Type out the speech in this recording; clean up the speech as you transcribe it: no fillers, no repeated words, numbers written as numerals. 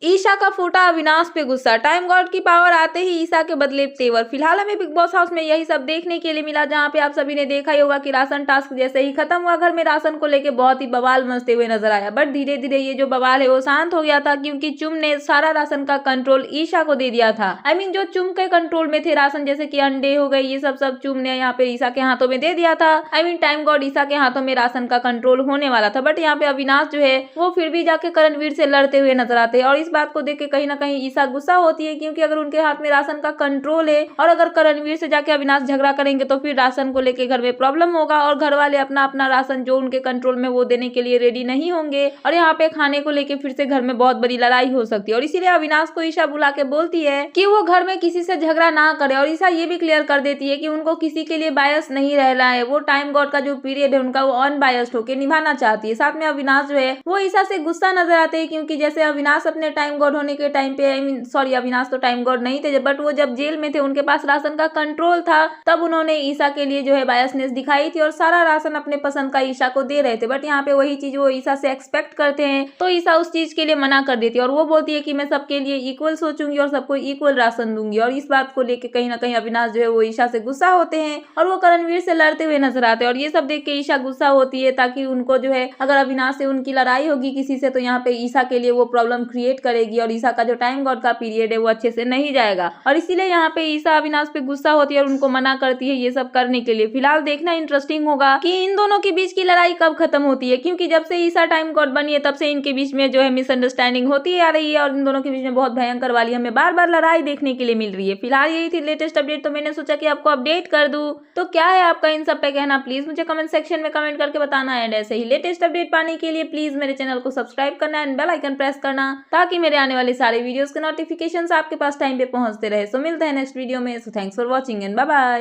ईशा का फूटा अविनाश पे गुस्सा, टाइम गॉड की पावर आते ही ईशा के बदले तेवर। फिलहाल हमें बिग बॉस हाउस में यही सब देखने के लिए मिला, जहां पे आप सभी ने देखा ही होगा कि राशन टास्क जैसे ही खत्म हुआ, घर में राशन को लेके बहुत ही बवाल मचते हुए नजर आया। बट धीरे धीरे ये जो बवाल है वो शांत हो गया था, क्योंकि चुम ने सारा राशन का कंट्रोल ईशा को दे दिया था। जो चुम के कंट्रोल में थे राशन, जैसे कि अंडे हो गए, ये सब चुम ने यहाँ पे ईशा के हाथों में दे दिया था। टाइम गॉड ईशा के हाथों में राशन का कंट्रोल होने वाला था। बट यहाँ पे अविनाश जो है वो फिर भी जाके करणवीर से लड़ते हुए नजर आते हैं, और इस बात को देख के कहीं ना कहीं ईशा गुस्सा होती है, क्योंकि अगर उनके हाथ में राशन का कंट्रोल है और अगर करणवीर से जाके अविनाश झगड़ा करेंगे तो फिर राशन को लेके घर में प्रॉब्लम होगा, और घर वाले अपना अपना राशन जो उनके कंट्रोल में वो देने के लिए रेडी नहीं होंगे, और यहाँ पे खाने को लेके फिर से घर में बहुत बड़ी लड़ाई हो सकती है। और इसीलिए अविनाश को ईशा बुला के बोलती है कि वो घर में किसी से झगड़ा ना करे, और ईशा ये भी क्लियर कर देती है कि उनको किसी के लिए बायस नहीं रहना है। वो टाइम गॉड का जो पीरियड है उनका वो अनबायस्ड होकर निभाना चाहती है। साथ में अविनाश जो है वो ईशा से गुस्सा नजर आते हैं, क्योंकि जैसे अविनाश अपने टाइम गॉड होने के टाइम पे सॉरी अविनाश तो टाइम गॉड नहीं थे, बट वो जब जेल में थे उनके पास राशन का कंट्रोल था, तब उन्होंने ईशा के लिए जो है बायसनेस दिखाई थी और सारा राशन अपने पसंद का ईशा को दे रहे थे। बट यहाँ पे वही चीज वो ईशा से एक्सपेक्ट करते हैं, तो ईशा उस चीज के लिए मना कर देती है, और वो बोलती है कि मैं सबके लिए इक्वल सोचूंगी और सबको इक्वल राशन दूंगी। और इस बात को लेकर कहीं ना कहीं अविनाश जो है वो ईशा से गुस्सा होते हैं, और वो करणवीर से लड़ते हुए नजर आते हैं। और ये सब देख के ईशा गुस्सा होती है, ताकि उनको जो है अगर अविनाश से उनकी लड़ाई होगी किसी से, तो यहाँ पे ईशा के लिए वो प्रॉब्लम क्रिएट करेगी, और ईशा का जो टाइम गॉड का पीरियड है वो अच्छे से नहीं जाएगा। और इसीलिए यहाँ पे ईशा अविनाश पे गुस्सा होती है और उनको मना करती है ये सब करने के लिए। फिलहाल देखना इंटरेस्टिंग होगा कि इन दोनों के बीच की लड़ाई कब खत्म होती है, क्योंकि जब से ईशा टाइम गॉड बनी है तब से इनके बीच में जो है मिसअंडरस्टैंडिंग होती आ रही है, और इन दोनों के बीच में बहुत भयंकर वाली हमें बार बार लड़ाई देखने के लिए मिल रही है। फिलहाल यही थी लेटेस्ट अपडेट, तो मैंने सोचा कि आपको अपडेट कर दूं। तो क्या है आपका इन सब पे कहना, प्लीज मुझे कमेंट सेक्शन में कमेंट करके बताना है। एंड ऐसे ही लेटेस्ट अपडेट पाने के लिए प्लीज मेरे चैनल को सब्सक्राइब करना एंड बेल आइकन प्रेस करना, ताकि मेरे आने वाले सारे वीडियोस के नोटिफिकेशंस आपके पास टाइम पे पहुंचते रहे। सो मिलते हैं नेक्स्ट वीडियो में। So thanks for watching and bye bye.